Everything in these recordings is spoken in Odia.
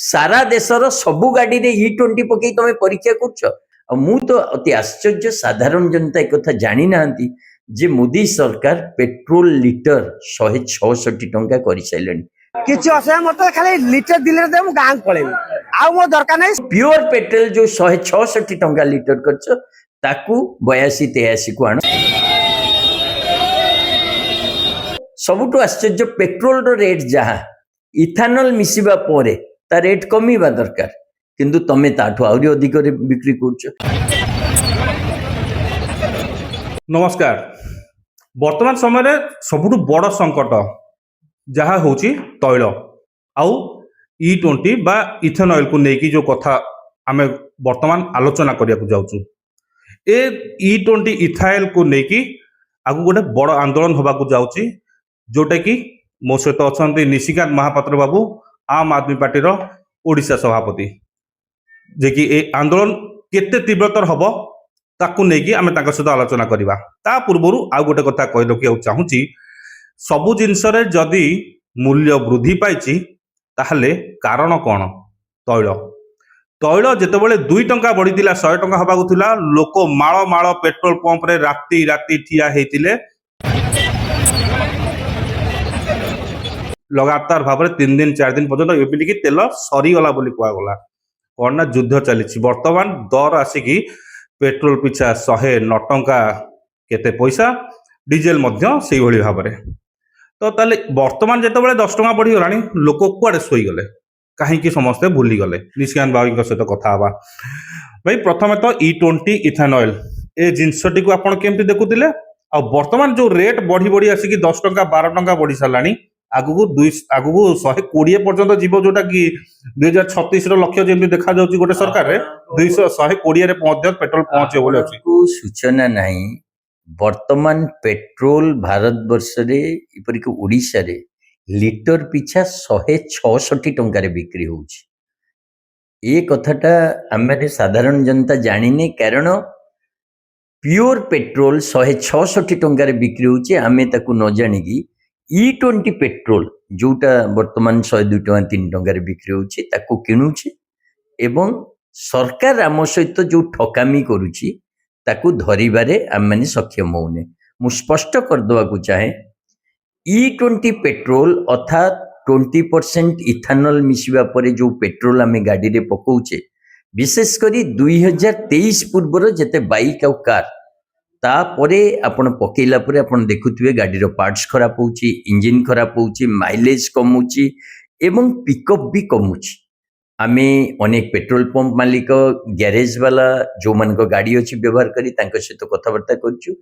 सारा देशर सबु गाड़ी रे E20 पकई तमे परीक्षा करछ। मु तो अति आश्चर्य साधारण जनता एक कथा जानी नांती जे मोदी सरकार पेट्रोल लिटर 166 टंका करि साइलेनी। किछि असय मते खाली लिटर दिले दे मु गां पळेबी आ मो दरकार नै। प्योर पेट्रोल जो 166 टंका लिटर करछ ताकू 82 83 को आण। सबुठु आश्चर्य पेट्रोल रो रेट जहा इथानल मिसिबा परे ता रेट कमीबा दरकार किंतु तमे ताठू आउरी अधिक रे बिक्री करछ। नमस्कार। वर्तमान समय रे सबुठु बड़ संकट जहा होची तैल आउ E20 बा इथेनॉल को नेकी जो कथा आमे वर्तमान आलोचना करिया को जाउछु। ए E20 इथाइल को नेकी आगु गोटे बड़ आंदोलन होबा को जाउची जोटा कि मो सहित अछंती निशिकांत महापात्र बाबू आम आदमी पार्टी रो ओडिशा सभापति जे कि ए आंदोलन केते तीव्रतर हबो ताकू नेकी आमे ताका सहित आलोचना करिबा। ता पूर्वरु आ गोटे कथा कहि रखिया चाहूची सबु जिंस रे जदी मूल्य वृद्धि पाइची ताहले कारण कोन? तैल तैल जेतेबेले 2 टंका बढ़िथिला 100 टंका हबाकु थिला लोक माळ माळ पेट्रोल पंप रे राती राती ठिया हेतिले लगातार भाव में 3 दिन 4 दिन पर्यंत एमितिक तेल सरीगला बोली कहगला कौन ना युद्ध चली। वर्तमान दर आसिकी पेट्रोल पिछा 109 टंका केते पैसा डीजेल से भाव में तो ताले वर्तमान जिते 10 टंका बढ़ीगला लोक कुआड़े शोगले कहीं समस्ते भूली गले। निशिकांत बाबू सहित कथा भाई प्रथम तो E20 इथेनॉल ए जिनसटी को आपन केमती देखुतिले आ वर्तमान जो रेट बढ़ी बढ़ी आसिकी 10 टंका 12 टंका बढ़ी सारानी आगु 120 पर्यंत जीव जोटा कि 2036 लक्ष्य जमी देखा जाउची गोटे सरकार रे 120 रे पेट्रोल पहुंचे बोले अछि को सूचना नहीं। वर्तमान पेट्रोल भारत वर्ष रे इपरि को ओडिसा रे लिटर पिछा 166 टंका रे बिक्री होउची। ए कथाटा आमे साधारण जनता जानिने कारण प्योर पेट्रोल 166 टंका रे बिक्री होउची आमे ताकू न जानि कि E20 पेट्रोल जोटा वर्तमान 102 टंका 3 टंका रे बिक्री होउची ताकू किनुची एवं सरकार आम सहित जो ठकामी करुची ताकू धरिबारे आम माने सक्षम होने। मु स्पष्ट कर दवा को चाहे E20 पेट्रोल अर्थात 20% इथानल मिसिबा परे जो पेट्रोल आमे गाड़ी रे पकाउचे विशेष करी 2023 पूर्वर जेते बाइक आ कार तापरे आपण पकेला परे आपण देखुथिबे गाड़ी रो पार्ट्स खराब होउची इंजन खराब होउची माइलेज कम होउची एवं पिकअप भी कम होउची। आमे अनेक पेट्रोल पंप मालिक गैरेज वाला जो मन को गाड़ी अछि व्यवहार करी तांको सहित कथाबार्ता करछु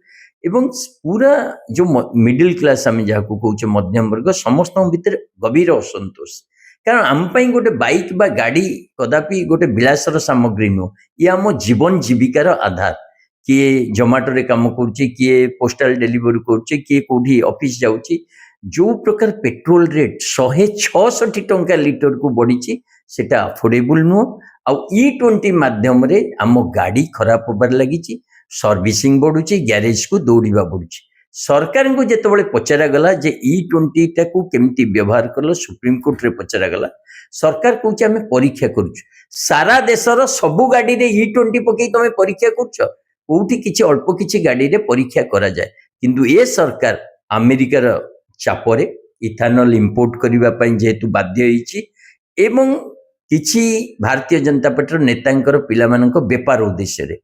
एवं पूरा जो मिडिल क्लास आमे जाहा को कहउचे मध्यम वर्ग समस्त भीतर गभीर असंतोष कारण आम पई गोटे बाइक बा गाड़ी कदापि गोटे विलासर सामग्री नो ये आम जीवन जीविकार आधार। किए जोमाटो रे काम करुच्ची किए पोस्टाल डिलीवरी करुच्ची किए कोठी ऑफिस जाउची जो प्रकार पेट्रोल रेट 166 टंका लिटर को बढ़ी सेटा अफोर्डेबल नुह आ E20 माध्यम रे आम गाड़ी खराब होबार लगी सर्विसिंग बढ़ुची गैरेज को दौड़वा बढ़ुची। सरकार को जेतेबेले पचरा गला जे E20 टाकू केमती व्यवहार कल सुप्रीम कोर्ट रे पचरा गला सरकार कहूचे आमे परीक्षा करूछु सारा देशर सबु गाड़ी रे E20 पकई तमे परीक्षा करछ कोठी किछि अल्प किछि गाड़ी रे परीक्षा करा जाए किंतु ए सरकार अमेरिकार चापरे इथानल इंपोर्ट करिबा पई जेतु बाध्य होईछि एवं किछि भारतीय जनता पार्टी नेतांकर पिलामानक व्यापार उद्देश्य रे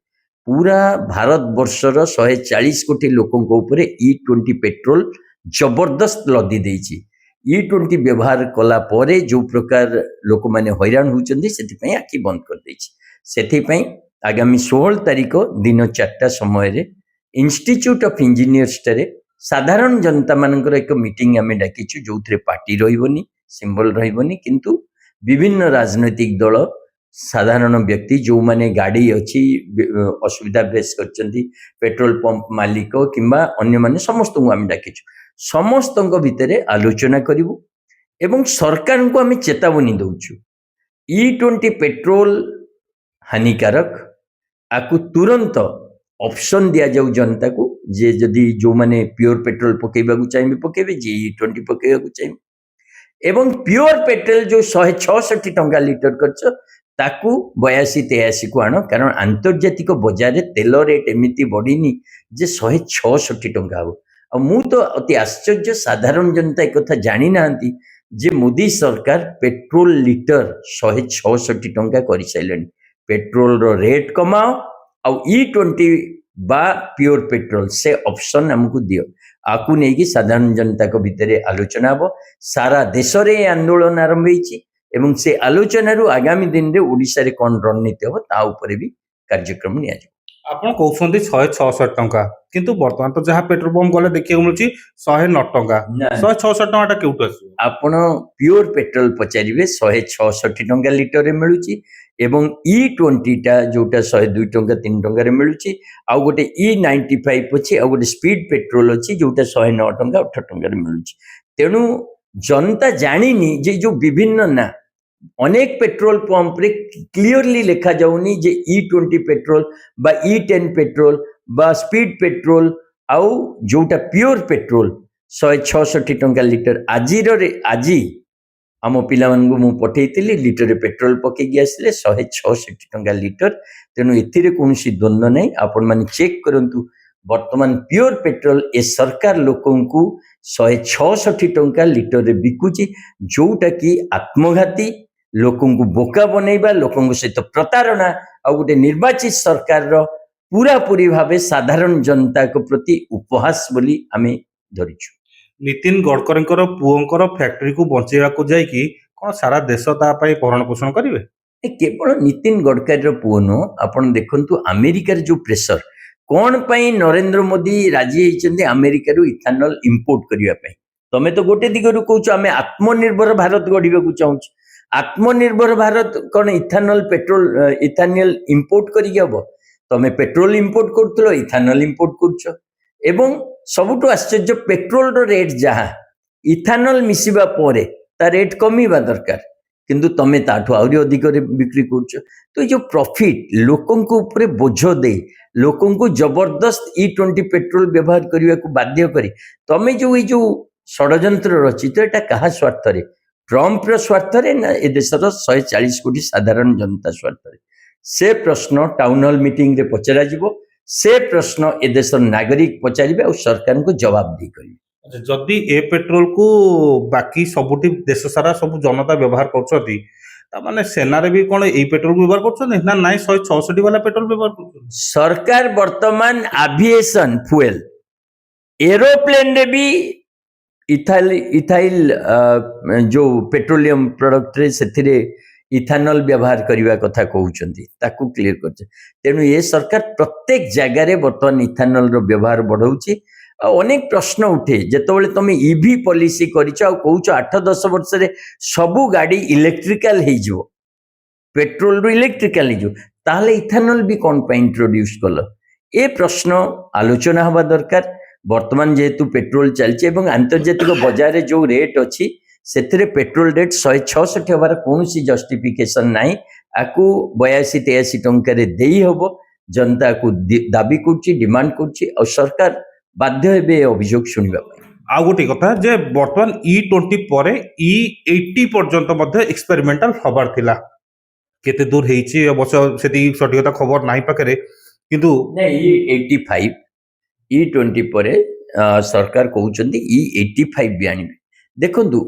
पूरा भारत वर्षर 140 कोटी लोकों ऊपर E20 पेट्रोल जबरदस्त लदी देइछि। E20 व्यवहार कला परे जो प्रकार लोक माने हैरान होउचंदी सेति पई आखि बंद कर देइछि। सेति पई आगामी 16 तारिख दिन 4टा समय रे इंस्टीट्यूट ऑफ इंजीनियर्स रे साधारण जनता मानकर एक मीटिंग आमे डाकिछु जोथरे पार्टी रहिबनी सिंबल रहिबनी किंतु विभिन्न राजनैतिक दल साधारण व्यक्ति जो माने गाड़ी अच्छी असुविधा फेस करचंदी पेट्रोल पंप मालिक किंबा अन्य माने समस्त को आमे डाकिछु समस्त भितरे आलोचना करिवु एवं सरकार को आमे चेतावनी दउछु E20 पेट्रोल हानिकारक आकु तुरंत ऑप्शन दिया जाऊ जनता को जे जदि जो माने प्योर पेट्रोल पकेबा को चाहिए पकेबे जे E20 पकेबा को चाहिए ଏବଂ ପିଓର ପେଟ୍ରୋଲ ଯୋଉ 166 ଟଙ୍କା ଲିଟର କରିଛ ତାକୁ 82-83 କୁ ଆଣ, କାରଣ ଆନ୍ତର୍ଜାତିକ ବଜାରରେ ତେଲ ରେଟ୍ ଏମିତି ବଢିନି ଯେ 166 ଟଙ୍କା ହବ। ଆଉ ମୁଁ ତ ଅତି ଆଶ୍ଚର୍ଯ୍ୟ, ସାଧାରଣ ଜନତା ଏକଥା ଜାଣିନାହାନ୍ତି ଯେ ମୋଦି ସରକାର ପେଟ୍ରୋଲ ଲିଟର 166 ଟଙ୍କା କରିସାରିଲେଣି। ପେଟ୍ରୋଲର ରେଟ୍ କମାଅ ଆଉ E20 বা ପିଓର ପେଟ୍ରୋଲ ସେ ଅପସନ୍ ଆମକୁ ଦିଅ। ଆକୁ ନେଇକି ସାଧାରଣ ଜନତାଙ୍କ ଭିତରେ ଆଲୋଚନା ହବ। ସାରା ଦେଶରେ ଏ ଆନ୍ଦୋଳନ ଆରମ୍ଭ ହେଇଛି ଏବଂ ସେ ଆଲୋଚନାରୁ ଆଗାମୀ ଦିନରେ ଓଡ଼ିଶାରେ କ'ଣ ରଣନୀତି ହବ ତା ଉପରେ ବି କାର୍ଯ୍ୟକ୍ରମ ନିଆଯିବ। ଆପଣ କହୁଛନ୍ତି 166 ଟଙ୍କା, କିନ୍ତୁ ବର୍ତ୍ତମାନ ତ ଯାହା ପେଟ୍ରୋଲ ପମ୍ପ ଗଲେ ଦେଖିବାକୁ ମିଳୁଛି 109 ଟଙ୍କା। ନା। 166 ଟଙ୍କାଟା କେଉଁଠୁ ଆସିବ? ଆପଣ ପିଓର ପେଟ୍ରୋଲ ପଚାରିବେ, 166 ଟଙ୍କା ଲିଟରରେ ମିଳୁଛି ଏବଂ E20ଟା ଯୋଉଟା 102 ଟଙ୍କା 3 ଟଙ୍କାରେ ମିଳୁଛି, ଆଉ ଗୋଟେ E95 ଅଛି, ଆଉ ଗୋଟେ ସ୍ପିଡ ପେଟ୍ରୋଲ ଅଛି ଯୋଉଟା 109 ଟଙ୍କା 8 ଟଙ୍କାରେ ମିଳୁଛି। ତେଣୁ ଜନତା ଜାଣିନି ଯେ ଯୋଉ ବିଭିନ୍ନ ନା ଅନେକ ପେଟ୍ରୋଲ ପମ୍ପରେ କ୍ଲିୟରଲି ଲେଖାଯାଉନି ଯେ E20 ପେଟ୍ରୋଲ বা E10 ପେଟ୍ରୋଲ বা ସ୍ପିଡ ପେଟ୍ରୋଲ ଆଉ ଯୋଉଟା ପିଓର ପେଟ୍ରୋଲ 166 ଟଙ୍କା ଲିଟର। ଆଜି ଆମ ପିଲାମାନଙ୍କୁ ମୁଁ ପଠେଇଥିଲି, ଲିଟରରେ ପେଟ୍ରୋଲ ପକେଇକି ଆସିଲେ 166 ଟଙ୍କା ଲିଟର। ତେଣୁ ଏଥିରେ କୌଣସି ଦ୍ୱନ୍ଦ୍ୱ ନାହିଁ, ଆପଣମାନେ ଚେକ୍ କରନ୍ତୁ। ବର୍ତ୍ତମାନ ପିଓର ପେଟ୍ରୋଲ ଏ ସରକାର ଲୋକଙ୍କୁ 166 ଟଙ୍କା ଲିଟରରେ ବିକୁଛି, ଯୋଉଟା କି ଆତ୍ମଘାତୀ, ଲୋକଙ୍କୁ ବୋକା ବନେଇବା, ଲୋକଙ୍କ ସହିତ ପ୍ରତାରଣା ଆଉ ଗୋଟେ ନିର୍ବାଚିତ ସରକାରର ପୁରାପୁରି ଭାବେ ସାଧାରଣ ଜନତାଙ୍କ ପ୍ରତି ଉପହାସ ବୋଲି ଆମେ ଧରିଛୁ। ନୀତିନ ଗଡ଼କରୀଙ୍କର ପୁଅଙ୍କର ଫ୍ୟାକ୍ଟ୍ରିକୁ ବଞ୍ଚେଇବାକୁ ଯାଇକି କ'ଣ ସାରା ଦେଶ ତା ପାଇଁ ଭରଣ ପୋଷଣ କରିବେ? କେବଳ ନୀତିନ ଗଡ଼କରୀର ପୁଅ ନୁହଁ, ଆପଣ ଦେଖନ୍ତୁ ଆମେରିକାର ଯୋଉ ପ୍ରେସର, କ'ଣ ପାଇଁ ନରେନ୍ଦ୍ର ମୋଦି ରାଜି ହେଇଛନ୍ତି ଆମେରିକାରୁ ଇଥାନଲ ଇମ୍ପୋର୍ଟ କରିବା ପାଇଁ? ତମେ ତ ଗୋଟେ ଦିଗରୁ କହୁଛ ଆମେ ଆତ୍ମନିର୍ଭର ଭାରତ ଗଢିବାକୁ ଚାହୁଁଛୁ। ଆତ୍ମନିର୍ଭର ଭାରତ କ'ଣ ଇଥାନଲ ଇମ୍ପୋର୍ଟ କରିକି ହବ? ତମେ ପେଟ୍ରୋଲ ଇମ୍ପୋର୍ଟ କରୁଥିଲ, ଇଥାନଲ ଇମ୍ପୋର୍ଟ କରୁଛ। ଏବଂ ସବୁଠୁ ଆଶ୍ଚର୍ଯ୍ୟ, ପେଟ୍ରୋଲର ରେଟ୍ ଯାହା, ଇଥାନଲ ମିଶିବା ପରେ ତା ରେଟ୍ କମିବା ଦରକାର, କିନ୍ତୁ ତମେ ତାଠୁ ଆହୁରି ଅଧିକରେ ବିକ୍ରି କରୁଛ। ତ ଏ ଯୋଉ ପ୍ରଫିଟ ଲୋକଙ୍କ ଉପରେ ବୋଝ ଦେଇ ଲୋକଙ୍କୁ ଜବରଦସ୍ତ E20 ପେଟ୍ରୋଲ ବ୍ୟବହାର କରିବାକୁ ବାଧ୍ୟ କରି ତମେ ଯୋଉ ଏଇ ଯୋଉ ଷଡ଼ଯନ୍ତ୍ର ରଚିତ, ଏଟା କାହା ସ୍ୱାର୍ଥରେ? ଟ୍ରମ୍ପର ସ୍ୱାର୍ଥରେ ନା ଏ ଦେଶର 140 କୋଟି ସାଧାରଣ ଜନତା ସ୍ୱାର୍ଥରେ? ସେ ପ୍ରଶ୍ନ ଟାଉନ ହଲ୍ ମିଟିଂରେ ପଚରାଯିବ, ସେ ପ୍ରଶ୍ନ ଏ ଦେଶର ନାଗରିକ ପଚାରିବେ ଆଉ ସରକାରଙ୍କୁ ଜବାବ ଦେଇ କରିବେ। ଯଦି ଏ ପେଟ୍ରୋଲକୁ ବାକି ସବୁଠି ଦେଶ ସାରା ସବୁ ଜନତା ବ୍ୟବହାର କରୁଛନ୍ତି, ତାମାନେ ସେନାରେ ବି କ'ଣ ଏଇ ପେଟ୍ରୋଲ ବ୍ୟବହାର କରୁଛନ୍ତି ନା ନାଇଁ 166 ବାଲା ପେଟ୍ରୋଲ ବ୍ୟବହାର କରୁଛନ୍ତି? ସରକାର ବର୍ତ୍ତମାନ ଆଭିଏସନ ଫୁଏଲ, ଏରୋପ୍ଲେନରେ ବି ଇଥାଇଲ ଯୋଉ ପେଟ୍ରୋଲିୟମ ପ୍ରଡକ୍ଟରେ ସେଥିରେ ଇଥାନଲ ବ୍ୟବହାର କରିବା କଥା କହୁଛନ୍ତି, ତାକୁ କ୍ଲିୟର କରୁছে। ତେଣୁ ଏ ସରକାର ପ୍ରତ୍ୟେକ ଜାଗାରେ ବର୍ତ୍ତମାନ ଇଥାନଲର ବ୍ୟବହାର ବଢଉଛି। ଆଉ ଅନେକ ପ୍ରଶ୍ନ ଉଠେ, ଯେତେବେଳେ ତମେ ଇଭି ପଲିସି କରିଛ ଆଉ କହୁଛ 8-10 ବର୍ଷରେ ସବୁ ଗାଡି ଇଲେକ୍ଟ୍ରିକାଲ ହେଇଯିବ, ପେଟ୍ରୋଲରୁ ଇଲେକ୍ଟ୍ରିକାଲ ହେଇଯିବ, ତାହେଲେ ଇଥାନଲ ବି କ'ଣ ପାଇଁ ଇଣ୍ଟ୍ରୋଡ୍ୟୁସ କଲ? ଏ ପ୍ରଶ୍ନ ଆଲୋଚନା ହେବା ଦରକାର। ବର୍ତ୍ତମାନ ଯେହେତୁ ପେଟ୍ରୋଲ ଚାଲିଛି ଏବଂ ଆନ୍ତର୍ଜାତିକ ବଜାରରେ ଯୋଉ ରେଟ୍ ଅଛି, ସେଥିରେ ପେଟ୍ରୋଲ ରେଟ୍ 166 ହେବାର କୌଣସି ଜଷ୍ଟିଫିକେସନ ନାହିଁ। ଆକୁ 82-83 ଟଙ୍କାରେ ଦେଇ ହବ। ଜନତା ଆକୁ ଦାବି କରୁଛି, ଡିମାଣ୍ଡ କରୁଛି, ଆଉ ସରକାର ବାଧ୍ୟ ହେବେ ଏ ଅଭିଯୋଗ ଶୁଣିବା ପାଇଁ। ଆଉ ଗୋଟେ କଥା ଯେ ବର୍ତ୍ତମାନ E20 ପରେ E80 ପର୍ଯ୍ୟନ୍ତ ମଧ୍ୟ ଏକ୍ସପେରିମେଣ୍ଟାଲ ହବାର ଥିଲା। କେତେ ଦୂର ହେଇଛି ଅବଶ୍ୟ ସେତିକି ସଠିକତା ଖବର ନାହିଁ ପାଖରେ, କିନ୍ତୁ E85 E20 ପରେ ସରକାର କହୁଛନ୍ତି E85 ବି ଆଣିବେ। ଦେଖନ୍ତୁ,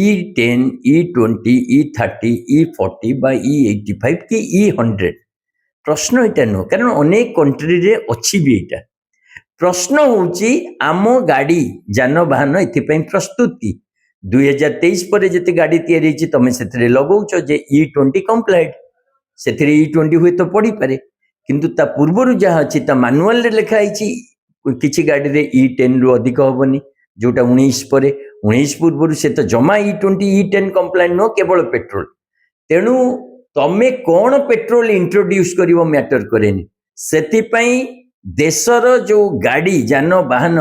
E10, E20, E30, E40 বা E85 କି E100 ପ୍ରଶ୍ନ ଏଇଟା ନୁହଁ, କାରଣ ଅନେକ କଣ୍ଟ୍ରିରେ ଅଛି ବି ଏଇଟା। ପ୍ରଶ୍ନ ହଉଛି ଆମ ଗାଡି ଯାନବାହନ ଏଥିପାଇଁ ପ୍ରସ୍ତୁତ କି? 2023 ପରେ ଯେତେ ଗାଡି ତିଆରି ହେଇଛି ତମେ ସେଥିରେ ଲଗଉଛ ଯେ E20 କମ୍ପ୍ଲାଏଣ୍ଟ, ସେଥିରେ E20 ହୁଏତ ପଡିପାରେ, କିନ୍ତୁ ତା ପୂର୍ବରୁ ଯାହା ଅଛି ତା ମାନୁଆଲରେ ଲେଖା ହେଇଛି କିଛି ଗାଡିରେ E10 ରୁ ଅଧିକ ହବନି, ଯୋଉଟା 19 ପରେ। 19 ପୂର୍ବରୁ ସେ ତ ଜମା E20 E10 କମ୍ପ୍ଲାଏଣ୍ଟ ନୁହଁ, କେବଳ ପେଟ୍ରୋଲ। ତେଣୁ ତମେ କ'ଣ ପେଟ୍ରୋଲ ଇଣ୍ଟ୍ରୋଡ୍ୟୁସ କରିବ ମ୍ୟାଟର କରେନି। ସେଥିପାଇଁ ଦେଶର ଯୋଉ ଗାଡି ଯାନବାହନ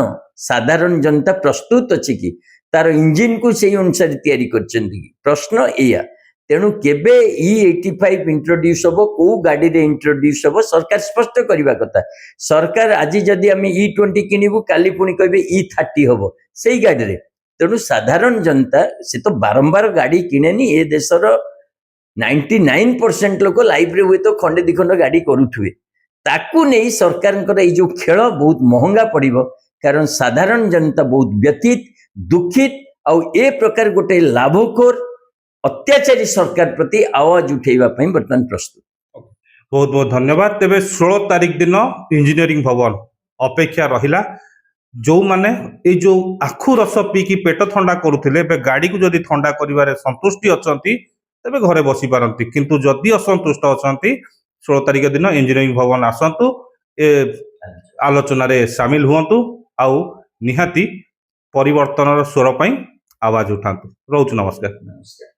ସାଧାରଣ ଜନତା ପ୍ରସ୍ତୁତ ଅଛି କି? ତାର ଇଞ୍ଜିନକୁ ସେଇ ଅନୁସାରେ ତିଆରି କରିଛନ୍ତି କି? ପ୍ରଶ୍ନ ଏଇଆ। ତେଣୁ କେବେ E85 ଇଣ୍ଟ୍ରୋଡ୍ୟୁସ ହବ, କୋଉ ଗାଡିରେ ଇଣ୍ଟ୍ରୋଡ୍ୟୁସ ହବ, ସରକାର ସ୍ପଷ୍ଟ କରିବା କଥା। ସରକାର ଆଜି ଯଦି ଆମେ E20 କିଣିବୁ, କାଲି ପୁଣି କହିବେ E30 ହବ ସେଇ ଗାଡିରେ, ତ ତେଣୁ ସାଧାରଣ ଜନତା ସେ ତ ବାରମ୍ବାର ଗାଡ଼ି କିଣେନି ଏ ଦେଶର 99% ଲୋକ ଲାଇଫରେ ହୁଏତ ଖଣ୍ଡେ ଦି ଖଣ୍ଡ ଗାଡ଼ି କରୁଥିବେ ତାକୁ ନେଇ ସରକାରଙ୍କର ଏଇ ଯୋଉ ଖେଳ ବହୁତ ମହଙ୍ଗା ପଡ଼ିବ କାରଣ ସାଧାରଣ ଜନତା ବହୁତ ବ୍ୟଥିତ ଦୁଃଖିତ ଆଉ ଏ ପ୍ରକାର ଗୋଟେ ଲାଭଖୋର ଅତ୍ୟାଚାରୀ ସରକାର ପ୍ରତି ଆୱାଜ ଉଠେଇବା ପାଇଁ ବର୍ତ୍ତମାନ ପ୍ରସ୍ତୁତ ବହୁତ ବହୁତ ଧନ୍ୟବାଦ ତେବେ 16 ତାରିଖ ଦିନ ଇଞ୍ଜିନିୟରିଂ ଭବନ ଅପେକ୍ଷା ରହିଲା ଯୋଉମାନେ ଏଇ ଯୋଉ ଆଖୁ ରସ ପିଇକି ପେଟ ଥଣ୍ଡା କରୁଥିଲେ ଏବେ ଗାଡ଼ିକୁ ଯଦି ଥଣ୍ଡା କରିବାରେ ସନ୍ତୁଷ୍ଟି ଅଛନ୍ତି ତେବେ ଘରେ ବସି ପାରନ୍ତି କିନ୍ତୁ ଯଦି ଅସନ୍ତୁଷ୍ଟ ଅଛନ୍ତି 16 ତାରିଖ ଦିନ ଇଞ୍ଜିନିୟରିଂ ଭବନ ଆସନ୍ତୁ ଏ ଆଲୋଚନାରେ ସାମିଲ ହୁଅନ୍ତୁ ଆଉ ନିହାତି ପରିବର୍ତ୍ତନର ସ୍ୱର ପାଇଁ ଆୱାଜ ଉଠାନ୍ତୁ ରହୁଛୁ ନମସ୍କାର ନମସ୍କାର